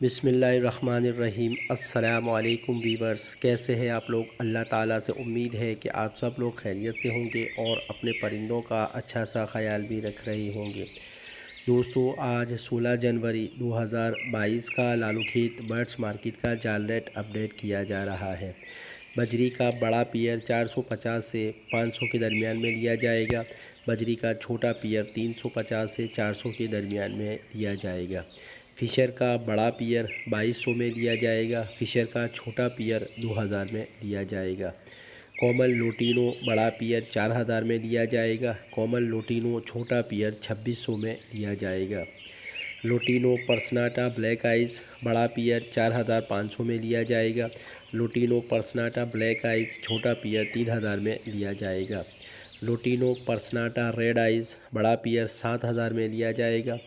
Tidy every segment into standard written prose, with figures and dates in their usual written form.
बिस्मिल्लाहिर्रहमानिर्रहीम। अस्सलामु अलैकुम वीवर्स, कैसे हैं आप लोग। अल्लाह ताला से उम्मीद है कि आप सब लोग खैरियत से होंगे और अपने परिंदों का अच्छा सा ख्याल भी रख रहे होंगे। दोस्तों, आज 16 जनवरी 2022 का लालूखेत बर्ड्स मार्केट का जाल रेट अपडेट किया जा रहा है। बजरी का बड़ा पियर 450 से 500 के दरमियान में लिया जाएगा। बजरी का छोटा पियर 350 से 400 के दरमियान में लिया जाएगा। फ़िशर का बड़ा पियर 2200 में लिया जाएगा। फ़िशर का छोटा पियर 2000 में लिया जाएगा। कोमल लोटिनो बड़ा पियर 4000 में लिया जाएगा। कोमल लोटिनो छोटा पियर 2600 में लिया जाएगा। लोटिनो पर्सनाटा ब्लैक आइज़ बड़ा पियर 4500 में लिया जाएगा। लोटिनो पर्सनाटा ब्लैक आइज़ छोटा पियर 3000 में लिया जाएगा। लोटिनो पर्सनाटा रेड आइज़ बड़ा पियर 7000 में लिया जाएगा।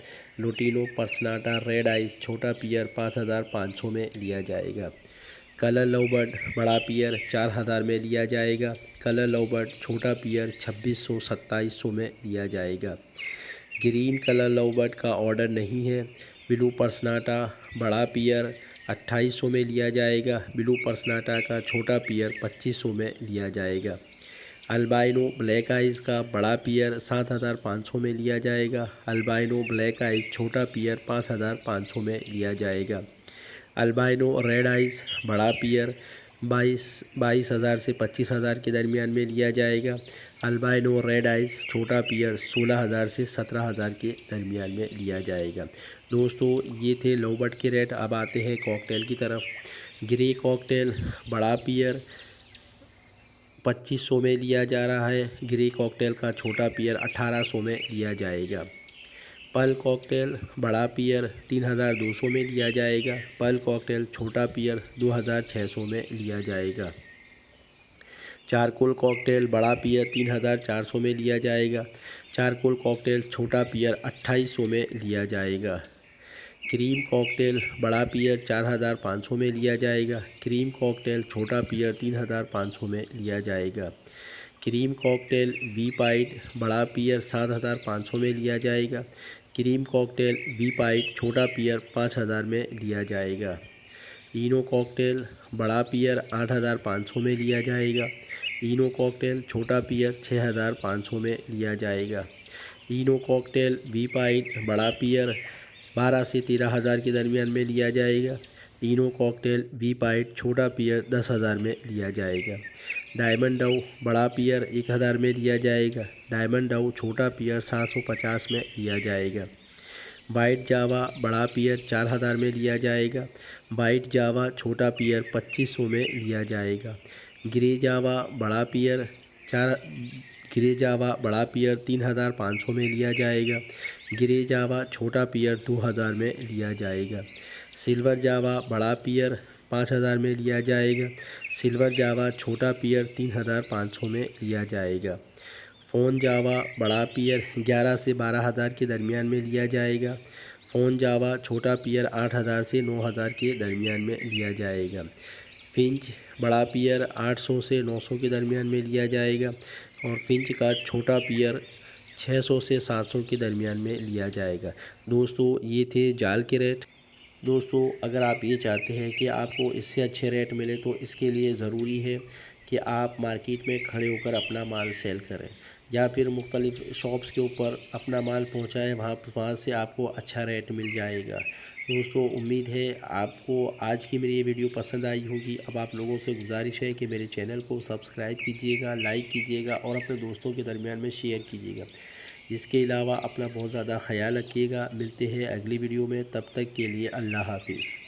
लोटिनो पर्सनाटा रेड आइज़ छोटा पियर 5500 में लिया जाएगा। कलर लवबर्ड बड़ा पियर 4000 में लिया जाएगा। कलर लवबर्ड छोटा पियर 2600-2700 में लिया जाएगा। ग्रीन कलर लवबर्ड का ऑर्डर नहीं है। ब्लू पर्सनाटा बड़ा पियर 2800 में लिया जाएगा। ब्लू पर्सनाटा का छोटा पियर 2500 में लिया जाएगा। अल्बाइनो ब्लैक आइज़ का बड़ा पियर 7500 में लिया जाएगा। अल्बाइनो ब्लैक आइज़ छोटा पियर 5500 में लिया जाएगा। अल्बाइनो रेड आइज़ बड़ा पियर 22,000 से 25,000 के दरमियान में लिया जाएगा। अल्बाइनो रेड आइज़ छोटा पियर 16,000 से 17,000 के दरमियान में लिया जाएगा। दोस्तों, ये थे लवबर्ड के रेट। अब आते हैं कॉकटेल की तरफ। ग्रे कॉकटेल बड़ा पियर 2500 में लिया जा रहा है। ग्रे कॉकटेल का छोटा पियर 1800 में लिया जाएगा। पर्ल कॉकटेल बड़ा पियर 3200 में लिया जाएगा। पर्ल कॉकटेल छोटा पियर 2600 में लिया जाएगा। चारकोल कॉकटेल बड़ा पियर 3400 में लिया जाएगा। चारकोल कॉकटेल छोटा पियर 2800 में लिया जाएगा। क्रीम कॉकटेल बड़ा पियर 4500 में लिया जाएगा। क्रीम कॉकटेल छोटा पियर 3500 में लिया जाएगा। क्रीम कॉकटेल वी पाइट बड़ा पियर 7500 में लिया जाएगा। क्रीम कॉकटेल वी पाइट छोटा पियर 5000 में लिया जाएगा। इनो कॉकटेल बड़ा पियर 8500 में लिया जाएगा। इनो कॉकटेल छोटा पियर 6500 में लिया जाएगा। इनो कॉकटेल वी पाइट बड़ा पियर 12 से 13,000 के दरमियान में लिया जाएगा। इनो कॉकटेल वी पाइट छोटा पियर 10,000 में लिया जाएगा। डायमंड डव बड़ा पियर 1000 में लिया जाएगा। डायमंड डव छोटा पियर 750 में लिया जाएगा। वाइट जावा बड़ा पियर 4000 में लिया जाएगा। वाइट जावा छोटा पियर 2500 में लिया जाएगा। ग्रे जावा बड़ा पियर ग्रे जावा बड़ा पियर 3500 में लिया जाएगा। ग्रे जावा छोटा पियर 2000 में लिया जाएगा। सिल्वर जावा बड़ा पियर 5000 में लिया जाएगा। सिल्वर जावा छोटा पियर 3500 में लिया जाएगा। फ़ोन जावा बड़ा पियर 11 से 12,000 के दरमियान में लिया जाएगा। फ़ोन जावा छोटा पियर 8000 से 9000 के दरमियान में लिया जाएगा। फिंच बड़ा पियर 800 से 900 के दरमियान में लिया जाएगा और फिंच का छोटा पियर 600 से 700 के दरमियान में लिया जाएगा। दोस्तों, ये थे जाल के रेट। दोस्तों, अगर आप ये चाहते हैं कि आपको इससे अच्छे रेट मिले तो इसके लिए ज़रूरी है कि आप मार्केट में खड़े होकर अपना माल सेल करें या फिर मुख्तलिफ़ शॉप्स के ऊपर अपना माल पहुंचाएं। वहाँ से आपको अच्छा रेट मिल जाएगा। दोस्तों, उम्मीद है आपको आज की मेरी ये वीडियो पसंद आई होगी। अब आप लोगों से गुजारिश है कि मेरे चैनल को सब्सक्राइब कीजिएगा, लाइक कीजिएगा और अपने दोस्तों के दरमियान में शेयर कीजिएगा। इसके अलावा अपना बहुत ज़्यादा ख्याल रखिएगा। मिलते हैं अगली वीडियो में, तब तक के लिए अल्लाह हाफिज़।